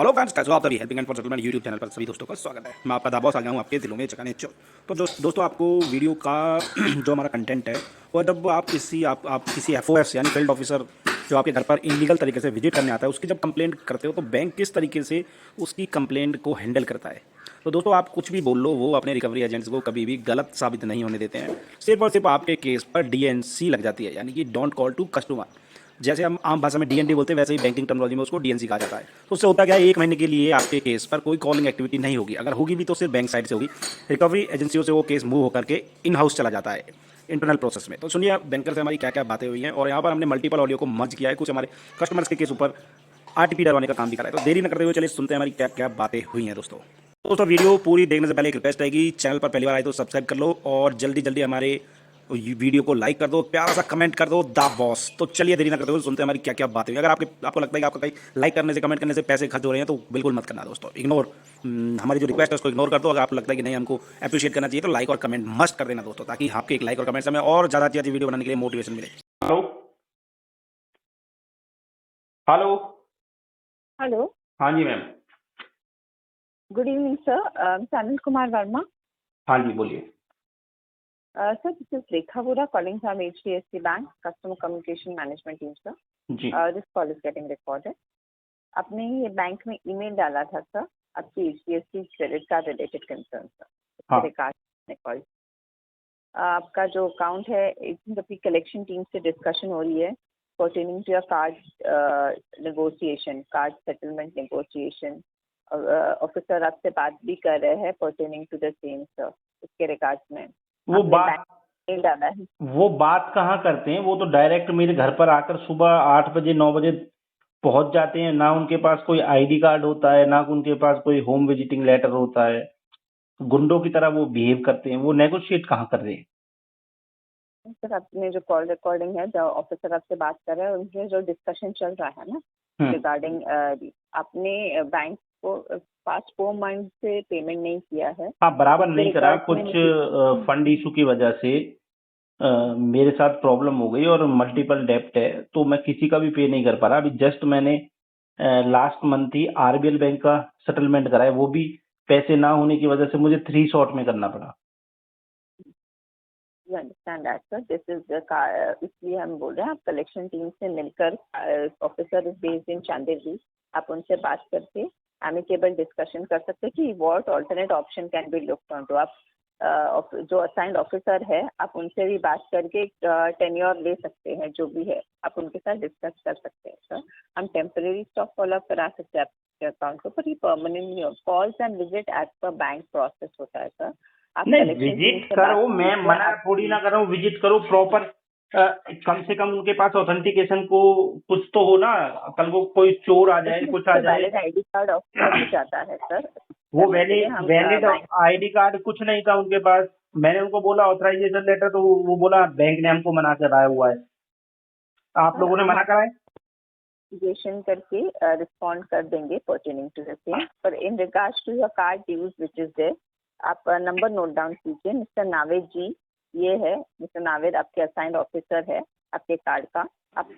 Hello friends, कैसे हो आप सभी। Helping and for settlement YouTube channel पर सभी दोस्तों का स्वागत है। मैं आपका दाबॉस आ गया हूँ आपके दिलों में चकाने चो। तो दोस्तों आपको वीडियो का जो हमारा कंटेंट है वो जब आप किसी एफओएस यानी फील्ड ऑफिसर जो आपके घर पर इलीगल तरीके से विजिट करने आता है उसकी जब कंप्लेंट करते हो तो बैंक किस तरीके से उसकी कंप्लेंट को हैंडल करता है। तो दोस्तों आप कुछ भी बोल लो, वो अपने रिकवरी एजेंट्स को कभी भी गलत साबित नहीं होने देते हैं। सिर्फ और सिर्फ आपके केस पर डीएनसी लग जाती है, यानी कि डोंट कॉल टू कस्टमर। जैसे हम आम भाषा में डीएनडी बोलते हैं, वैसे ही बैंकिंग टर्मिनोलॉजी में उसको डीएनसी कहा जाता है। तो उससे होता क्या है, 1 महीने के लिए आपके केस पर कोई कॉलिंग एक्टिविटी नहीं होगी। अगर होगी भी तो सिर्फ बैंक साइड से होगी। रिकवरी एजेंसियों से वो केस मूव होकर के इन हाउस चला जाता है इंटरनल प्रोसेस में। तो सुनिए बैंकर से हमारी क्या क्या बातें हुई हैं, और यहाँ पर हमने मल्टीपल ऑडियो को मर्ज किया है। कुछ हमारे कस्टमर्स के केस ऊपर आरटीपी डरवाने का काम भी करा है। तो देरी न करते हुए चलिए सुनते हैं हमारी क्या क्या बातें हुई हैं दोस्तों वीडियो पूरी देखने से पहले एक रिक्वेस्ट रहेगी, चैनल पर पहली बार आए तो सब्सक्राइब कर लो और जल्दी जल्दी हमारे वीडियो को लाइक कर दो, प्यारा सा कमेंट कर दो दा बॉस। तो चलिए देरी ना करते हुए सुनते हैं हमारी क्या क्या बातें हुई। अगर आपको लगता है कि आपका कहीं लाइक करने से, कमेंट करने से पैसे खर्च हो रहे हैं तो बिल्कुल मत करना दोस्तों, इग्नोर। हमारी जो रिक्वेस्ट है उसको इग्नोर कर दो। अगर आपको लगता है कि नहीं हमको अप्रिशिएट करना चाहिए तो लाइक और कमेंट मस्ट कर देना दोस्तों, ताकि आपके एक लाइक और कमेंट से हमें और ज़्यादा अच्छी वीडियो बनाने के लिए मोटिवेशन मिले। Hello hello. हेलो, हाँ जी ma'am. Good evening sir, Sanil Kumar Verma. हाँ जी बोलिए। Sir, this is Rekha Vora calling from HDFC Bank, Customer Communication Management Team, sir. Ji This call is getting recorded. आपने ये bank में email डाला था sir, आपकी HDFC credit card related concern sir, हाँ। उसके रिगार्ड में कॉल। आपका जो अकाउंट है अपनी कलेक्शन टीम से डिस्कशन हो रही है pertaining to your card negotiation, card settlement negotiation. Officer आपसे बात भी कर रहे हैं pertaining to the same sir, उसके रिगार्ड्स में वो बात मेल डाला है। वो बात कहाँ करते हैं, वो तो डायरेक्ट मेरे घर पर आकर सुबह 8 बजे 9 बजे पहुंच जाते हैं। ना उनके पास कोई आईडी कार्ड होता है, ना उनके पास कोई होम विजिटिंग लेटर होता है। गुंडों की तरह वो बिहेव करते हैं। वो नेगोशिएट कहाँ कर रहे हैं। सर आपने जो कॉल रिकॉर्डिंग है, जो ऑफिसर आपसे बात कर रहे हैं, उनके जो डिस्कशन चल रहा है ना रिगार्डिंग आपने बैंक को पास्ट 4 मंथ से पेमेंट नहीं किया है। हाँ, बराबर नहीं करा। कुछ फंड इशू की वजह से मेरे साथ प्रॉब्लम हो गई और मल्टीपल डेप्ट है, तो मैं किसी का भी पे नहीं कर पा रहा। अभी जस्ट मैंने लास्ट मंथ ही आरबीएल बैंक का सेटलमेंट करा है, वो भी पैसे ना होने की वजह से मुझे 3 शॉट में करना पड़ा। You understand that sir, this is इसलिए हम बोल रहे हैं आप कलेक्शन टीम से मिलकर, ऑफिसर इज बेस्ड इन चांदेली, आप उनसे बात करके एमिकेबल डिस्कशन कर सकते हैं कि what alternate option can be looked on to. आप जो असाइंड ऑफिसर है आप उनसे भी बात करके टेन्योर ले सकते हैं, जो भी है आप उनके साथ डिस्कस कर सकते हैं सर। हम टेम्परेरी स्टॉक फॉलोअप करा सकते हैं आपके अकाउंट को, पर ये permanent calls and visit as per bank process होता है सर। आप नहीं, विजिट करो, मैं मना थोड़ी ना कर रहा हूँ, विजिट करो प्रॉपर। कम से कम उनके पास ऑथेंटिकेशन को कुछ तो हो ना। कल को कोई चोर आ जाए, कुछ आ जाए। वैलिड आईडी कार्ड ऑफिसर भी जाता है सर। वो वैलिड आईडी कार्ड कुछ नहीं था उनके पास। मैंने उनको बोला ऑथराइजेशन लेटर, तो वो बोला बैंक ने हमको मना कराया हुआ है। आप लोगों ने मना कराया करके रिस्पॉन्ड कर देंगे पर्टेनिंग टू द सेम। पर in regards to your card dues which is there, आप नंबर नोट डाउन कीजिए। मिस्टर नावेद जी, ये है मिस्टर नावेद, आपके असाइंड ऑफिसर है आपके कार्ड का। आप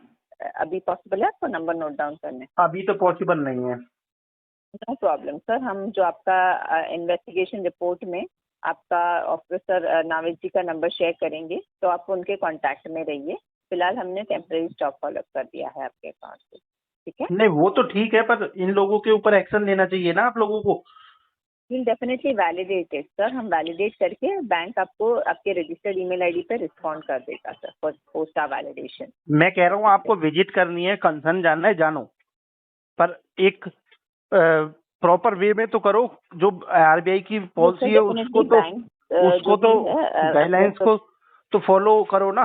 अभी पॉसिबल है आपको नंबर नोट डाउन करने? अभी तो पॉसिबल नहीं है। नो प्रॉब्लम सर, हम जो आपका इन्वेस्टिगेशन रिपोर्ट में आपका ऑफिसर नावेद जी का नंबर शेयर करेंगे, तो आप उनके कांटेक्ट में रहिए। फिलहाल हमने टेम्परेरी स्टॉक फॉलोअप कर दिया है आपके अकाउंट से, ठीक है? नहीं, वो तो ठीक है, पर इन लोगों के ऊपर एक्शन लेना चाहिए ना आप लोगों को। Will definitely validate it sir, हम वैलिडेट करके बैंक आपको आपके रजिस्टर्ड ईमेल आईडी पे रिस्पॉन्ड कर देगा सर फॉर पोस्ट वैलिडेशन। मैं कह रहा हूँ आपको विजिट करनी है, कंसर्न जानना है, जानो, पर एक प्रॉपर वे में तो करो। जो आरबीआई की पॉलिसी है उसको तो गाइडलाइंस को तो फॉलो करो ना।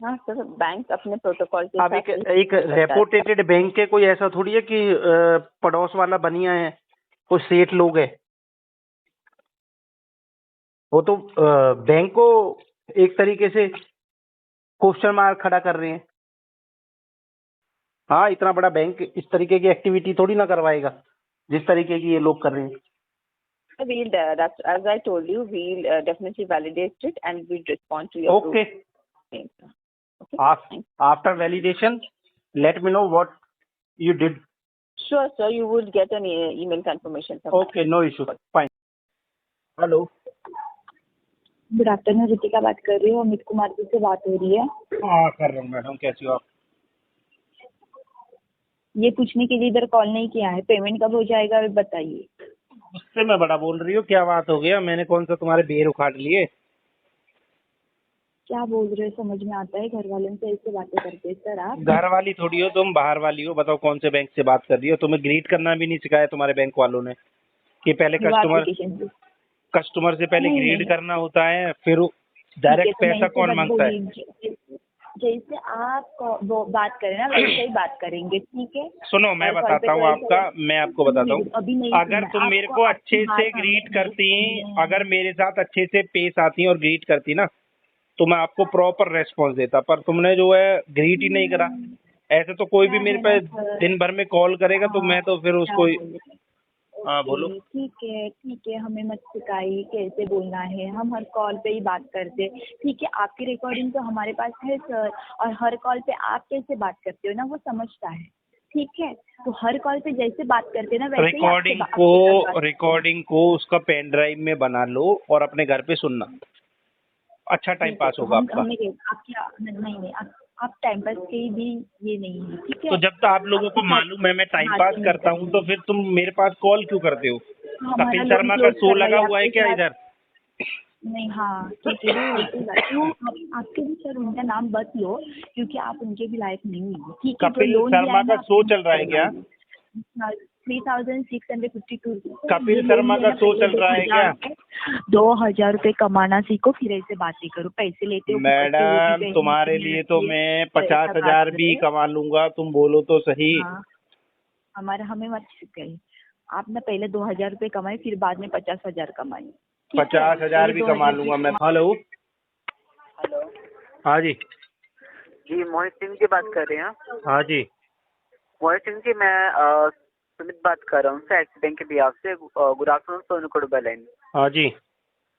हाँ सर, बैंक अपने प्रोटोकॉल के अब एक रेपुटेटेड बैंक के कोई ऐसा थोड़ी है कि पड़ोस वाला बनिया है, कोई सेठ लोग है। वो तो बैंक को एक तरीके से क्वेश्चन मार्क खड़ा कर रहे हैं। हाँ, इतना बड़ा बैंक इस तरीके की एक्टिविटी थोड़ी ना करवाएगा जिस तरीके की ये लोग कर रहे हैं। We'll, as I told you, we'll definitely validate it and we'll respond to your Okay. proof. Okay. After validation, let me know what you did. Sure, sir. You would get an email confirmation from us. Okay, no issue, fine. Hello. Good afternoon, Ritika बात कर रही हूँ। अमित कुमार जी से बात हो रही है। हाँ, कर रहा हूँ मैडम, कैसी हो आप? ये पूछने के लिए इधर कॉल नहीं किया है, पेमेंट कब हो जाएगा बताइए। उससे मैं बड़ा बोल रही हूँ, क्या बात हो गया? मैंने कौन सा तुम्हारे बेर उखाड़ लिए? क्या बोल रहे हो समझ में आता है? घर वालों से ऐसे बातें करते हैं सर आप? घर वाली थोड़ी हो तुम, बाहर वाली हो। बताओ कौन से बैंक से बात कर रही हो? तुम्हें ग्रीट करना भी नहीं सिखाया तुम्हारे बैंक वालों ने कि पहले एप्लीकेशन से कस्टमर से पहले नहीं, ग्रीट नहीं। करना होता है, फिर डायरेक्ट पैसा कौन मांगता है? जैसे आप वो बात करें ना वैसे ही बात करेंगे, ठीक है? सुनो, मैं और बताता कॉल हूँ पे आपका, मैं आपको बताता हूँ। अभी नहीं अगर सुनना, तुम मेरे आपको को आपकी अच्छे से बात ग्रीट हमें करती, नहीं अगर मेरे साथ अच्छे से पेश आती और ग्रीट करती ना, तो मैं आपको प्रॉपर रेस्पॉन्स देता। पर तुमने जो है ग्रीट ही नहीं करा। ऐसे तो कोई भी क्या मेरे है पे ना सर। दिन भर में कॉल करेगा तो मैं तो फिर क्या उसको। बोले? हाँ बोलो। ठीक है, हमें मत सिखाइए कैसे बोलना है। हम हर कॉल पे ही बात करते हैं, ठीक है? आपकी रिकॉर्डिंग तो हमारे पास है सर, और हर कॉल पे आप कैसे बात करते हो ना वो समझता है, ठीक है? तो हर कॉल पे जैसे बात करते हैं ना वैसे ही आपसे रिकॉर्डिंग को उसका पेन ड्राइव में बना लो और अपने घर पे सुनना। अच्छा टाइम ठीक है। पास तो होगा हम आपका। हमें नहीं, आप टाइम पास के भी ये नहीं है, ठीक है? तो जब तक आप लोगों को आपके साथ मालूम है मैं टाइम पास बातें नहीं करता हूँ, करनी तो फिर तुम मेरे पास कॉल क्यों करते हो? हमारा कपिल लोन शर्मा का क्लोज शो लगा करवाइए हुआ है आपके क्या साथ। इधर? नहीं, हाँ ठीक है, वो वैसे ही बात वो आपके भी सर उनका नाम मत लो क्योंकि आप उनके भी लायक नहीं है, ठीक है? जो कपिल लोन दिया शर्मा है का ना शो चल रहा है क्या? 3652 कपिल ये लोन शर्मा दिया का ना शो पहले चल रहा है क्या? 2000 रुपए कमाना सीखो फिर ऐसे बातें करो। पैसे लेते हो फुकट के, वो भी मैडम, कहीं तुम्हारे नहीं लिए तो रखिए, मैं तो ऐसा बात 50,000 भी करे। कमा लूंगा, तुम बोलो तो सही। हाँ, हमें मत सिखाइए। आप ना पहले 2000 रुपए कमाए फिर बाद में 50,000 कमाइए, ठीक है? 50,000 पहले भी 2000 कमा लूंगा मैं। हेलो। हेलो हाँ जी। जी, मोहित सिंह जी बात कर रहे हैं। हाँ जी। मोहित सिंह जी, मैं सुमित बात कर रहा हूँ सर, एक्सिस बैंक के बिहाफ से। गुड आफ्टरनून सोनू कोडबा लाइन। हाँ जी,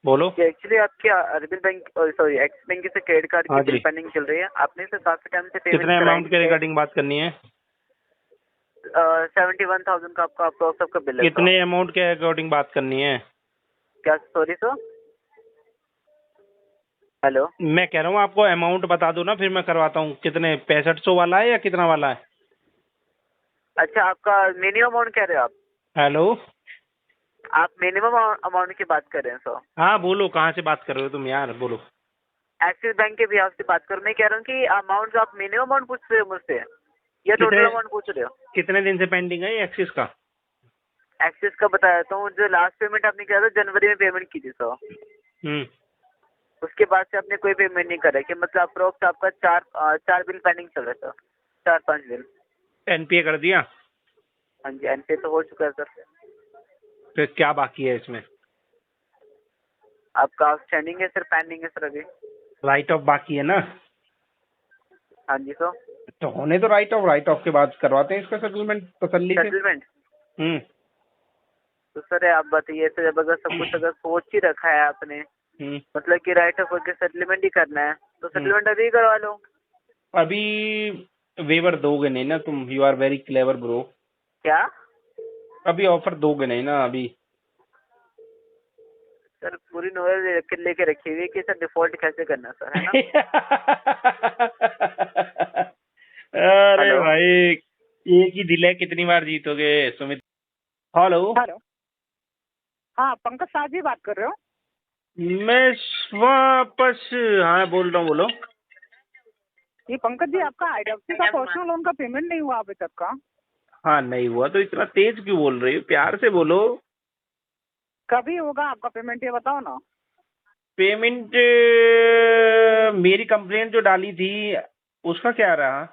बोलो। जी, एक्चुअली आपके अरबिल बैंक सॉरी एक्सिस बैंक से क्रेडिट कार्ड हाँ की बिल जी। पेंडिंग चल रही है। आपने सर काफी टाइम से पेमेंट कितने कराई अमाउंट के नहीं है। रिगार्डिंग बात करनी है? 71,000 का आपका अप्रोक्स आपका बिल है। कितने अमाउंट के अकॉर्डिंग बात करनी है? क्या? Sorry sir. हेलो। मैं कह रहा हूँ आपको अमाउंट बता दो ना, फिर मैं करवाता हूँ। कितने, 6500 वाला है या कितना वाला है? अच्छा, आपका मिनिमम अमाउंट कह रहे हो आप? हेलो। आप मिनिमम अमाउंट की बात कर रहे हैं सर? हाँ बोलो, कहाँ से बात कर रहे हो तुम यार, बोलो। एक्सिस बैंक के बिहाफ से बात कर। मैं कह रहा हूँ कि अमाउंट आप मिनिमम अमाउंट पूछ रहे हो मुझसे या टोटल अमाउंट पूछ रहे हो? कितने दिन से पेंडिंग है ये एक्सिस का? एक्सिस का बता देता हूँ। जो लास्ट पेमेंट आपने किया था जनवरी में पेमेंट की थी सर, उसके बाद से आपने कोई पेमेंट नहीं करा कि मतलब अप्रोक्स आपका चार बिल पेंडिंग चल रहा था, 4-5 बिल। एनपीए कर दिया? हाँ जी, एनपीए तो हो चुका है सर। फिर क्या बाकी है इसमें? आपका आउटस्टैंडिंग है सर, पेंडिंग है सर अभी। राइट ऑफ बाकी है ना? हाँ जी सर। तो होने तो राइट ऑफ के बाद करवाते हैं इसका सेटलमेंट तसल्ली से। सेटलमेंट? हम्म। तो सर आप बताइए सर, जब अगर सब कुछ अगर सोच ही रखा है आपने, मतलब कि राइट ऑफ के सेटलमेंट ही करना है, तो सेटलमेंट अभी करवा लो। अभी वेवर दोगे नहीं ना तुम? You are very clever bro. क्या? अभी ऑफर दोगे नहीं ना अभी? सर पूरी नॉलेज लेके रखी हुई है कि सर डिफॉल्ट कैसे करना सर, है ना? अरे हेलो। भाई, एक ही दिल है, कितनी बार जीतोगे सुमित। हेलो। हेलो। हाँ, पंकज साहब जी बात कर रहे हो? मैं वापस, हाँ बोल रहा हूँ, बोलो। ये पंकज जी, आपका आईडीएफसी का पर्सनल लोन का पेमेंट नहीं हुआ अभी तक का? हाँ नहीं हुआ तो इतना तेज क्यों बोल रही हो? प्यार से बोलो। कभी होगा आपका पेमेंट, ये बताओ ना। पेमेंट मेरी कंप्लेंट जो डाली थी उसका क्या रहा?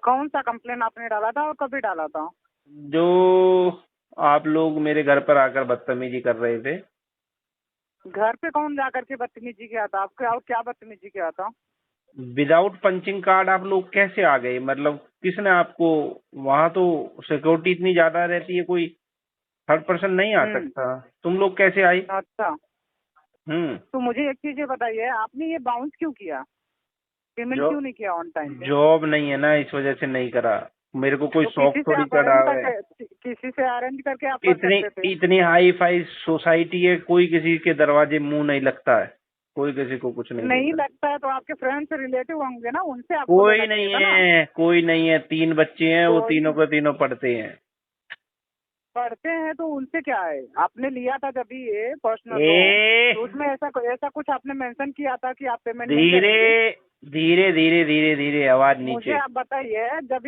कौन सा कंप्लेन आपने डाला था और कभी डाला था? जो आप लोग मेरे घर पर आकर बदतमीजी कर रहे थे। घर पे कौन जाकर के बदतमीजी किया था आपके, और क्या बदतमीजी किया था? विदाउट पंचिंग कार्ड आप लोग कैसे आ गए? मतलब किसने आपको? वहां तो सिक्योरिटी इतनी ज्यादा रहती है, कोई थर्ड पर्सन नहीं आ सकता। तुम लोग कैसे आई? अच्छा, तो मुझे एक चीज ये बताइए, आपने ये बाउंस क्यों किया? पेमेंट क्यों नहीं किया ऑन टाइम पे? जॉब नहीं है ना, इस वजह से नहीं करा। मेरे को कोई तो शौक किसी से थोड़ी आप चढ़ा अरेंज है। करके किसी से अरेंज करके आप कर इतनी सकते थे। इतनी हाई फाई सोसाइटी है, कोई किसी के दरवाजे मुंह नहीं लगता है, कोई किसी को कुछ नहीं नहीं देता। लगता है तो आपके फ्रेंड्स रिलेटिव होंगे ना, उनसे आपको कोई लेना नहीं चाहिए था ना। है, कोई नहीं है। 3 बच्चे हैं, वो कोई तीनों के तीनों पढ़ते हैं। पढ़ते हैं तो उनसे क्या है, आपने लिया था जब ये पर्सनल ए लोन, तो उसमें ऐसा कुछ आपने मेंशन किया था कि आप पेमेंट नहीं धीरे करेंगे। धीरे धीरे धीरे धीरे आवाज मुझे नीचे। आप बताइए, जब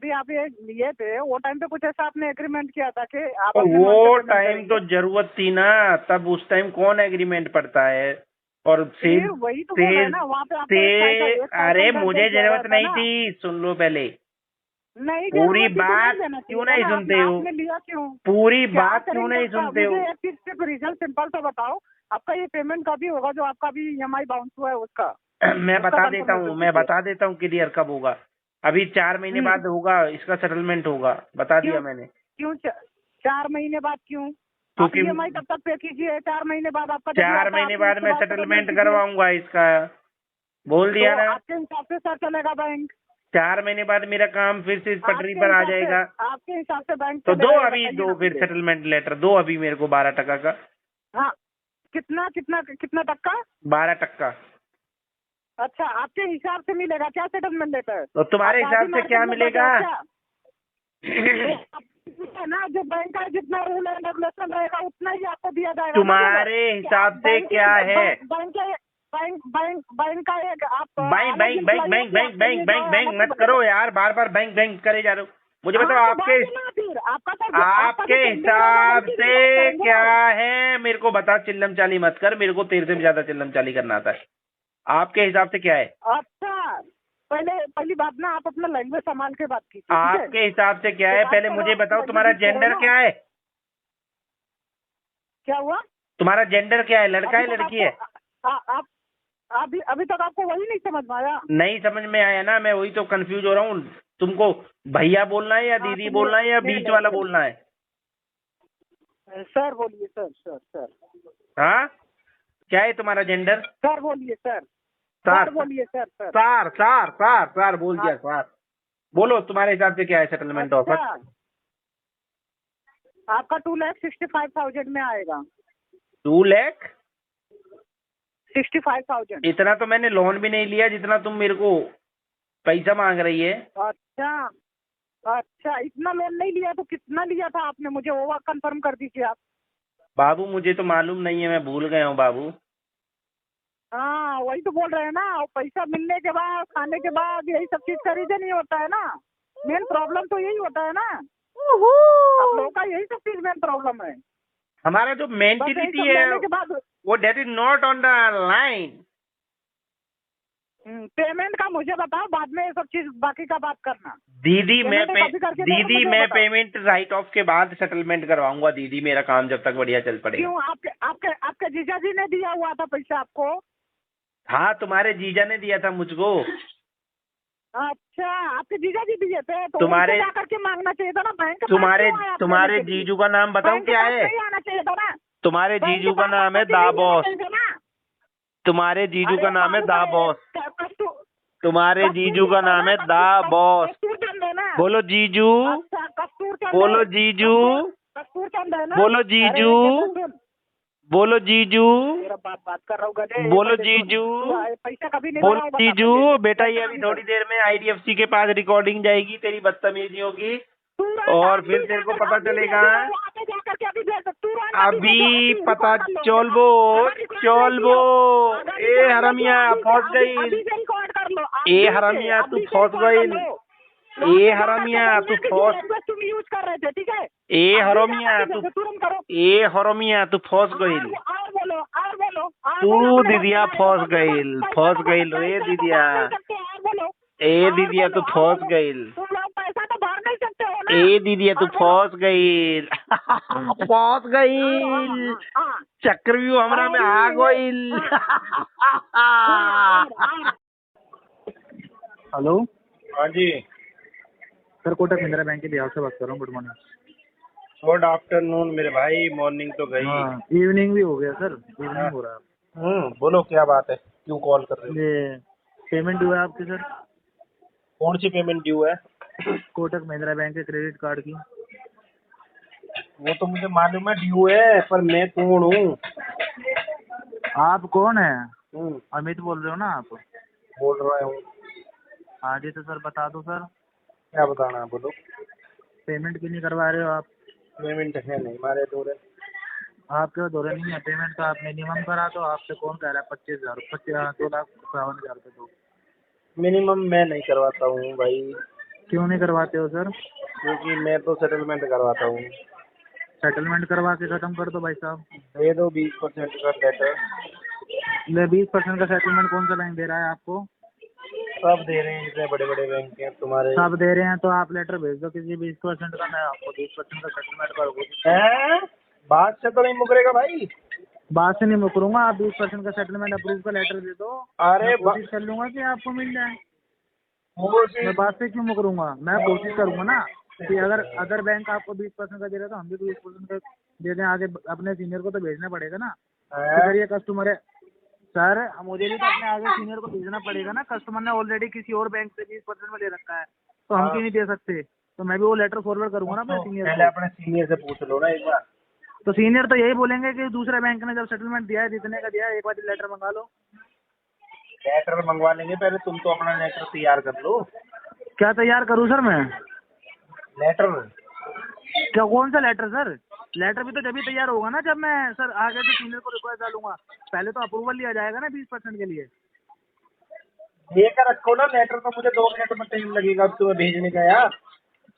भी आप ये लिए थे वो टाइम पे कुछ ऐसा आपने एग्रीमेंट किया था कि आप तो अपने वो मन से पेमेंट टाइम तो करेंगे? जरूरत थी ना, तब उस टाइम कौन एग्रीमेंट पढ़ता है। और फिर वही तो बोल रहे हैं ना, वहाँ पे आपको एक अरे साल मुझे का जरूरत था नहीं ना। थी, सुन लो पहले। नहीं पूरी जरूरत थी तो बात नहीं लेना क्यों चाहिए था नहीं ना, सुनते हो? आपने लिया क्यों? पूरी क्या बात क्यों करेंगे नहीं आपका? सुनते हो? मुझे एक चीज सिर्फ रीजन सिंपल सा बताओ, आपका ये पेमेंट का भी होगा जो आपका भी EMI बाउंस हुआ है उसका। मैं उसका बता देता confirmation हूँ, मैं दीजिए। बता देता हूँ क्लियर कब होगा। अभी 4 महीने बाद होगा, इसका सेटलमेंट होगा, बता दिया मैंने। क्यों 4 महीने बाद क्यों? आप क्योंकि EMI तब तक पे कीजिए, 4 महीने बाद आपका जब भी 4 आता है, महीने आप बाद उसके मैं बाद सेटलमेंट कीजिए। करवाऊंगा इसका, बोल दिया तो ना। आपके हिसाब से सर चलेगा बैंक? 4 महीने बाद मेरा काम फिर से पटरी पर आ जाएगा। आपके हिसाब से बैंक तो चलेगा, ये अभी बताइए दो ना फिर मुझे। सेटलमेंट लेटर दो अभी मेरे को 12% का। हाँ, कितना कितना कितना तक का? 12%। अच्छा, आपके हिसाब से मिलेगा क्या सेटलमेंट लेटर? तो तुम्हारे आप हिसाब बाजी से क्या मार्केट में बैठे मिलेगा? हो क्या? तो ना, जो बैंक का जितना रूल एंड रेगुलेशन रहेगा उतना ही आपको दिया जाएगा। तुम्हारे हिसाब से क्या है? बैंक का एक आप बैंक मत करो यार, बार बार बैंक करे जा रहे हो। मुझे बताओ आपके हिसाब से क्या है? मेरे को बता, चिल्लम चाली मत कर, मेरे को तेरे से भी ज्यादा चिल्लम चाली करना आता है। आपके हिसाब से क्या है? अच्छा, पहली बात ना, आप अपना लैंग्वेज संभाल के बात कीजिए। आपके हिसाब से क्या है? पहले मुझे बताओ, तुम्हारा जेंडर क्या है? क्या हुआ? तुम्हारा जेंडर क्या है? लड़का है लड़की है? आप अभी तक आपको वही नहीं समझ में आया? नहीं समझ में आया ना, मैं वही तो कंफ्यूज हो रहा हूँ। तुमको भैया बोलना है या दीदी बोलना है या बीच वाला बोलना है? सर बोलिए, सर। हाँ, क्या है तुम्हारा जेंडर? सर बोलिए, सर बोलिए, सर। सार बोल दिया सार। बोलो तुम्हारे हिसाब से क्या है सेटलमेंट ऑफर? आपका 2,65,000 में आएगा। 2,65,000? इतना तो मैंने लोन भी नहीं लिया जितना तुम मेरे को पैसा मांग रही है। अच्छा, इतना लोन नहीं लिया तो कितना लिया था आपने? मुझे वो कंफर्म कर दीजिए आप। बाबू मुझे तो मालूम नहीं है, मैं भूल गया हूँ बाबू। हाँ, वही तो बोल रहे हैं ना, पैसा मिलने के बाद, खाने के बाद यही सब चीज खरीदे नहीं होता है ना। मेन प्रॉब्लम तो यही होता है ना, आप लोगों का यही सब चीज मेन प्रॉब्लम है। हमारा जो मेंटिलिटी है के बाद वो date is not on the line. Payment का मुझे बताओ, बाद में ये सब चीज बाकी का बात करना। दीदी मुझे मैं बताओ। पेमेंट राइट ऑफ के बाद सेटलमेंट करवाऊंगा दीदी, मेरा काम जब तक बढ़िया चल पड़ेगा। क्यों? आपके जीजा जी ने दिया हुआ था पैसा आपको? हाँ, तुम्हारे जीजा ने दिया था मुझको। अच्छा, आपके जीजा जी दिए थे तो तुम्हारे उनसे जाकर के मांगना चाहिए था ना। बैंक तुम्हारे जीजू का नाम बताऊं क्या है? आना चाहिए था ना। तुम्हारे जीजू का नाम है दाबॉस। तुम्हारे जीजू का नाम है दाबॉस। तुम्हारे जीजू का नाम है दाबॉस। बोलो जीजू, बोलो जीजू, बोलो जीजू, बोलो जीजू, बात कर रहा हूँ, बोलो जीजू, पैसा कभी नहीं बोलो जीजू। बेटा ये अभी थोड़ी देर में IDFC के पास रिकॉर्डिंग जाएगी तेरी बदतमीजियों की, और फिर तेरे को पता चलेगा। अभी पता चलबो। ए हरमिया फंस गई। ए हरमिया तू फंस गई। ए हरमिया तू फंस। तुम यूज कर रहे थे, ठीक है? ए हरमिया तू फंस गई। और बोलो। तू दीदिया फंस गईल रे दीदिया। ए दीदिया तू फंस गईल। तुम लोग पैसा तो भर नहीं सकते हो ना। ए दीदिया तू फंस गईल। फंस गईल। चक्रव्यूह हमरा में आ गईल। हेलो, हाँ जी सर कोटक महिंद्रा बैंक के बिहार से बात कर रहा हूँ। Good morning. गुड आफ्टरनून मेरे भाई, मॉर्निंग तो गई। हाँ, इवनिंग भी हो गया सर, इवनिंग हो रहा है। बोलो क्या बात है, क्यों कॉल कर रहे हो? ये पेमेंट हुआ है आपके सर? कौन सी पेमेंट ड्यू है? कोटक महिंद्रा बैंक के क्रेडिट कार्ड की। वो तो मुझे मालूम है ड्यू है, पर मैं कौन हूँ? आप कौन है? हम्म, अमित बोल रहे हो ना आप? बोल रहा हूँ। हाँ जी, तो सर बता दो सर। क्या बताना है, बोलो। पेमेंट क्यों नहीं करवा रहे हो आप? पेमेंट है नहीं हमारे दूर है। आपके दौरे नहीं है पेमेंट, तो आप मिनिमम करा दो। आपसे कौन कह रहा है 25,000, 2,52,000 रुपये दो? मिनिमम मैं नहीं करवाता हूँ भाई, क्यों नहीं करवाते हो सर? क्योंकि मैं तो सेटलमेंट करवाता हूँ। सेटलमेंट करवा के खत्म कर दो भाई साहब। दे दो 20% का लेटर। ले 20% का सेटलमेंट कौन सा बैंक दे रहा है आपको? सब दे रहे हैं, जितने बड़े बड़े बैंक हैं तुम्हारे। सब दे रहे हैं तो आप लेटर भेज दो किसी 20% का, मैं आपको 20% का सेटलमेंट कर दूँ। हैं? बात से तो नहीं मुकरेगा भाई। बात से नहीं मुकरूंगा, आप 20% का सेटलमेंट अप्रूव का लेटर दे दो। अरे मैं कोशिश कर लूंगा कि आपको मिल जाए। वो मैं बात से क्यों मुकरूंगा? मैं कोशिश करूंगा ना कि अगर अदर बैंक आपको 20% का दे रहा है तो हम भी 20% का दे दें। आगे अपने सीनियर को तो भेजना पड़ेगा ना कि सर ये कस्टमर है। सर मुझे भी तो अपने आगे सीनियर को भेजना पड़ेगा ना। कस्टमर ने ऑलरेडी किसी और बैंक से 20% में ले रखा है, तो हम क्यों नहीं दे सकते? तो मैं भी वो लेटर फॉरवर्ड करूंगा ना अपने सीनियर पहले को। अपने सीनियर से पूछ लो ना एक बार। तो सीनियर तो यही बोलेंगे कि दूसरे बैंक ने जब सेटलमेंट दिया है जितने का दिया है, एक बार लेटर मंगा लो। लेटर मंगवा लेंगे, पहले तुम तो अपना लेटर तैयार कर लो। क्या तैयार करूँ सर मैं? लेटर क्या कौन सा लेटर सर? लेटर भी तो जब ही तैयार होगा ना जब मैं सर आगे से सीनियर को रिक्वेस्ट डालूंगा। पहले तो अप्रूवल लिया जाएगा ना 20% के लिए। लेकर रखो ना लेटर, तो मुझे 2 मिनट में टाइम लगेगा तुम्हें भेजने का यार।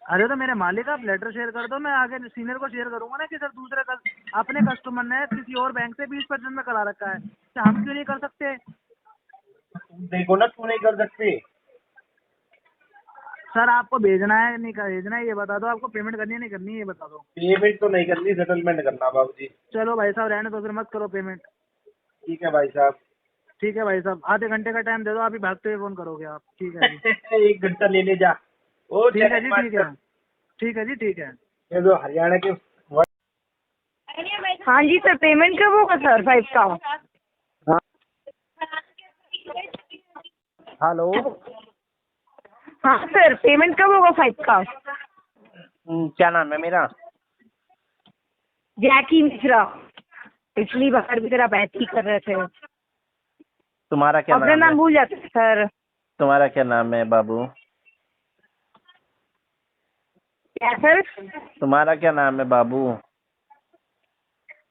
अरे तो मेरे मालिक आप लेटर शेयर कर दो, मैं आगे सीनियर को शेयर करूंगा ना कि सर अपने कस्टमर ने किसी और बैंक से 20% में करा रखा है, तो हम क्यों नहीं कर सकते? तुम देखो ना, क्यों नहीं कर सकते? सर आपको भेजना है नहीं भेजना है ये बता दो। आपको पेमेंट करनी है नहीं करनी है ये बता दो। पेमेंट तो नहीं करनी, सेटलमेंट करना बाबूजी। चलो भाई साहब रहने दो, फिर मत करो पेमेंट। ठीक है भाई साहब। ठीक है भाई साहब, आधे घंटे का टाइम दे दो, अभी भागते हुए फोन करोगे आप। ठीक है जी। 1 घंटा ले ले जा। ओ ठीक है जी, ठीक है। ठीक है जी, ठीक है। ये जो हरियाणा के हाँ जी सर, पेमेंट कब होगा सर 5 का? हेलो। हाँ सर, पेमेंट कब होगा 5 का? क्या नाम है मेरा? जैकी मिश्रा। पिछली बार भी आप ऐसे ही कर रहे थे। तुम्हारा क्या अपना नाम नाम है? भूल जाते सर। तुम्हारा क्या नाम है बाबू? क्या सर? तुम्हारा क्या नाम है बाबू?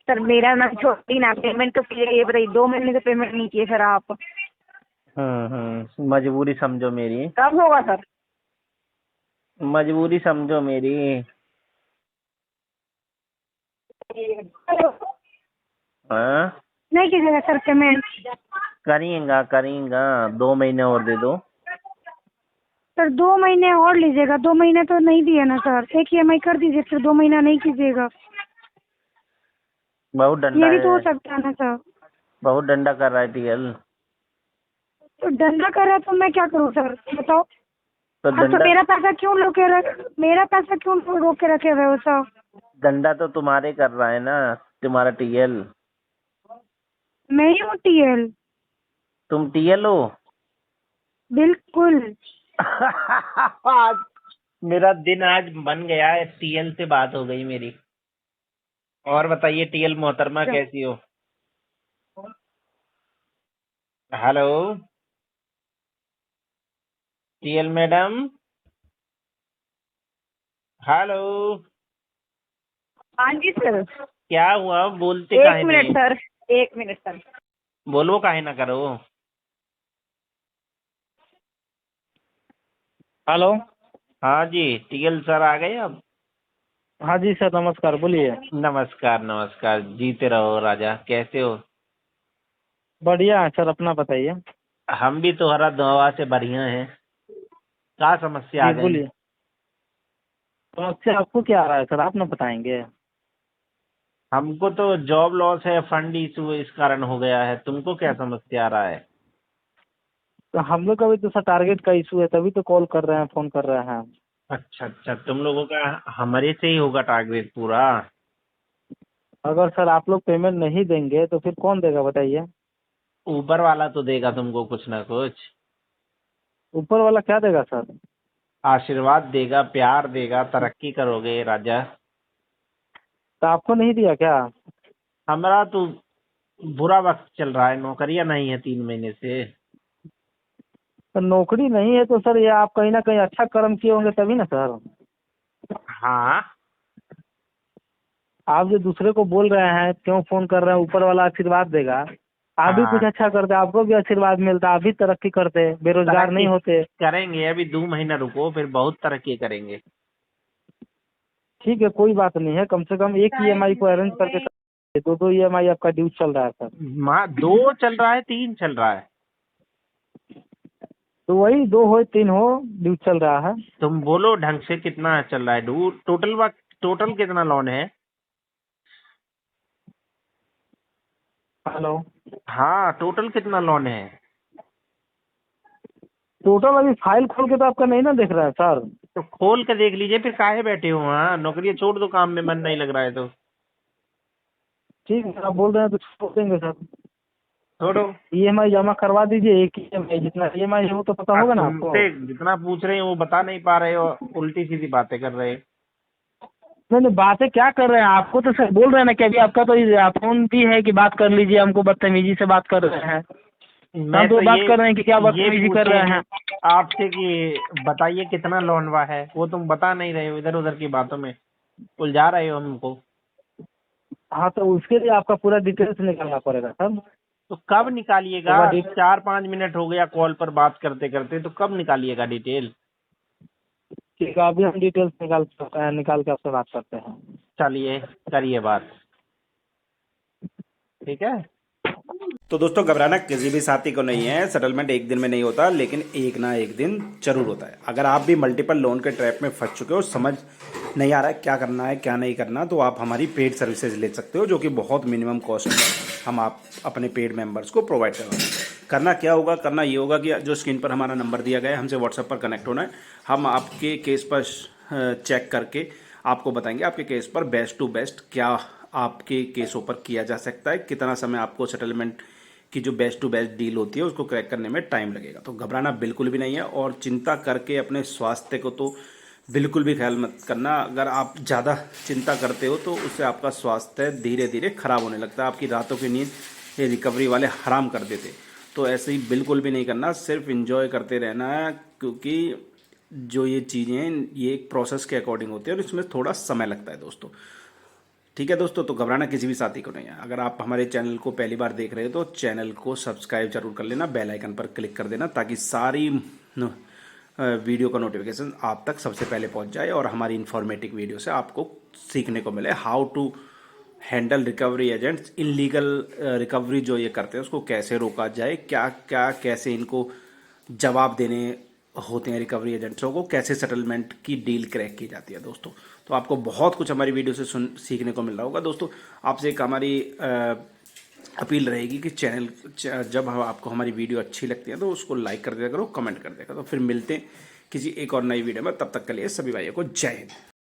सर मेरा नाम छोटी नाम। पेमेंट तो किए, ये बताइए 2 महीने से पेमेंट नहीं किए सर आप। मजबूरी समझो मेरी। कब होगा सर? मजबूरी समझो मेरी। हाँ, नहीं कीजिएगा सर पेमेंट? करेंगा करेंगा, 2 महीने और दे दो। सर 2 महीने और लीजिएगा। 2 महीने तो नहीं दिए ना सर, एक EMI कर दीजिए सर, 2 महीना नहीं कीजिएगा। बहुत डंडा ये भी तो हो है, सकता है ना सर। बहुत डंडा कर रहा है टीएल। तो डंडा कर रहा है तो मैं क्या करूँ सर बताओ? तो हाँ, तो डंडा, मेरा पैसा क्यों रोक के रखे हुए हो सर? डंडा तो तुम्हारे कर रहा है ना, तुम्हारा टीएल। मैं ही हूँ TL। तुम टीएल हो? बिल्कुल। आज मेरा दिन आज बन गया है, टीएल से बात हो गई मेरी। और बताइए टीएल मोहतरमा कैसी हो? Hello TL madam, hello. हाँ जी सर। क्या हुआ, बोलते एक काहे मिनट नहीं? Sir, 1 minute sir. बोलो काहे ना करो। हेलो। हाँ जी, टीएल सर आ गए अब? हाँ जी सर, नमस्कार, बोलिए। नमस्कार नमस्कार, जीते रहो राजा। कैसे हो? बढ़िया है सर, अपना बताइए। हम भी तुम्हारा दुआ से बढ़िया हैं। क्या समस्या आ जी गई? बोलिए। समस्या आपको क्या आ रहा है सर, आप ना बताएंगे? हमको तो जॉब लॉस है, फंड इशू इस कारण हो गया है। तुमको क्या समस्या आ रहा है? तो हम लोग का भी तो सर टारगेट का इशू है, तभी तो कॉल कर रहे हैं, फोन कर रहे हैं। अच्छा अच्छा, तुम लोगों का हमारे से ही होगा टारगेट पूरा? अगर सर आप लोग पेमेंट नहीं देंगे तो फिर कौन देगा बताइए? ऊपर वाला तो देगा तुमको कुछ ना कुछ। ऊपर वाला क्या देगा सर? आशीर्वाद देगा, प्यार देगा, तरक्की करोगे राजा। तो आपको नहीं दिया क्या? हमारा तो बुरा वक्त चल रहा है, नौकरियां नहीं है 3 महीने से। तो नौकरी नहीं है तो सर ये आप कहीं ना कहीं अच्छा कर्म किए होंगे तभी ना सर। हाँ, आप जो दूसरे को बोल रहे हैं क्यों फोन कर रहे हैं, ऊपर वाला आशीर्वाद देगा। आप भी हाँ। कुछ अच्छा करते, आपको भी आशीर्वाद मिलता, आप भी तरक्की करते, बेरोजगार तरक्की नहीं होते। करेंगे, अभी 2 महीना रुको, फिर बहुत तरक्की करेंगे। ठीक है, कोई बात नहीं है, कम से कम एक ईएमआई को अरेंज करके 2 ईएमआई आपका ड्यू चल रहा है सर। माँ 2 चल रहा है, 3 चल रहा है। तो वही 2 हो 3 हो ड्यू चल रहा है। तुम बोलो ढंग से, कितना चल रहा है ड्यू? टोटल कितना लोन है? हेलो। हाँ, टोटल कितना लोन है? टोटल अभी फाइल खोल के तो आपका नहीं ना दिख रहा है सर। तो खोल के देख लीजिए, फिर काहे बैठे हो वहाँ? नौकरी छोड़ दो, काम में मन नहीं लग रहा है तो। ठीक है, आप बोल रहे हैं तो छोड़ देंगे सर। छोड़ो। ईएमआई जमा करवा दीजिए, एक ईएमआई जितना ईएमआई है वो तो पता होगा ना आपको। तुमसे जितना पूछ रहे हैं वो बता नहीं पा रहे हो, उल्टी सीधी बातें कर रहे हो। नहीं नहीं, बातें क्या कर रहे हैं, आपको तो सर बोल रहे हैं ना कि अभी आपका तो फोन भी है कि बात कर लीजिए, हमको बदतमीजी से बात कर रहे हैं। मैं हम तो बात ये कर रहे हैं कि क्या ये बदतमीजी कर रहे हैं। आपसे कि बताइए कितना लोन हुआ है, वो तुम बता नहीं रहे हो, इधर उधर की बातों में उलझा रहे हो हमको। हाँ तो उसके लिए आपका पूरा डिटेल्स निकालना पड़ेगा सर। तो कब निकालिएगा? पूरा डिटेल 4-5 मिनट हो गया कॉल पर बात करते करते, तो कब निकालिएगा डिटेल? ठीक है, अभी हम डिटेल्स निकाल के आपसे बात करते हैं। चलिए करिए बात, ठीक है। तो दोस्तों घबराना किसी भी साथी को नहीं है, सेटलमेंट एक दिन में नहीं होता, लेकिन एक ना एक दिन जरूर होता है। अगर आप भी मल्टीपल लोन के ट्रैप में फंस चुके हो, समझ नहीं आ रहा है क्या करना है क्या नहीं करना, तो आप हमारी पेड सर्विसेज ले सकते हो, जो कि बहुत मिनिमम कॉस्ट में हम आप अपने पेड मेंबर्स को प्रोवाइड करवाएंगे। करना क्या होगा? करना ये होगा कि जो स्क्रीन पर हमारा नंबर दिया गया है, हमसे व्हाट्सएप पर कनेक्ट होना है। हम आपके केस पर चेक करके आपको बताएंगे आपके केस पर बेस्ट टू बेस्ट क्या आपके केसों पर किया जा सकता है, कितना समय आपको सेटलमेंट की जो बेस्ट टू बेस्ट डील होती है उसको क्रैक करने में टाइम लगेगा। तो घबराना बिल्कुल भी नहीं है, और चिंता करके अपने स्वास्थ्य को तो बिल्कुल भी ख्याल मत करना। अगर आप ज़्यादा चिंता करते हो तो उससे आपका स्वास्थ्य धीरे धीरे खराब होने लगता है, आपकी रातों की नींद ये रिकवरी वाले हराम कर देते। तो ऐसे ही बिल्कुल भी नहीं करना, सिर्फ इंजॉय करते रहना है, क्योंकि जो ये चीज़ें ये एक प्रोसेस के अकॉर्डिंग होती है और इसमें थोड़ा समय लगता है दोस्तों। ठीक है दोस्तों, तो घबराना किसी भी साथी को नहीं है। अगर आप हमारे चैनल को पहली बार देख रहे हो तो चैनल को सब्सक्राइब जरूर कर लेना, बेल आइकन पर क्लिक कर देना, ताकि सारी वीडियो का नोटिफिकेशन आप तक सबसे पहले पहुंच जाए और हमारी इन्फॉर्मेटिव वीडियो से आपको सीखने को मिले how to handle recovery agents. Illegal recovery जो ये करते हैं उसको कैसे रोका जाए, क्या क्या कैसे इनको जवाब देने होते हैं रिकवरी एजेंट्सों को, कैसे सेटलमेंट की डील क्रैक की जाती है दोस्तों। तो आपको बहुत कुछ हमारी वीडियो से सीखने को मिल रहा होगा दोस्तों। आपसे एक हमारी अपील रहेगी कि चैनल जब आपको हमारी वीडियो अच्छी लगती है तो उसको लाइक कर दिया करो, कमेंट कर दिया करो। तो फिर मिलते हैं किसी एक और नई वीडियो में, तब तक के लिए सभी भाइयों को जय हिंद।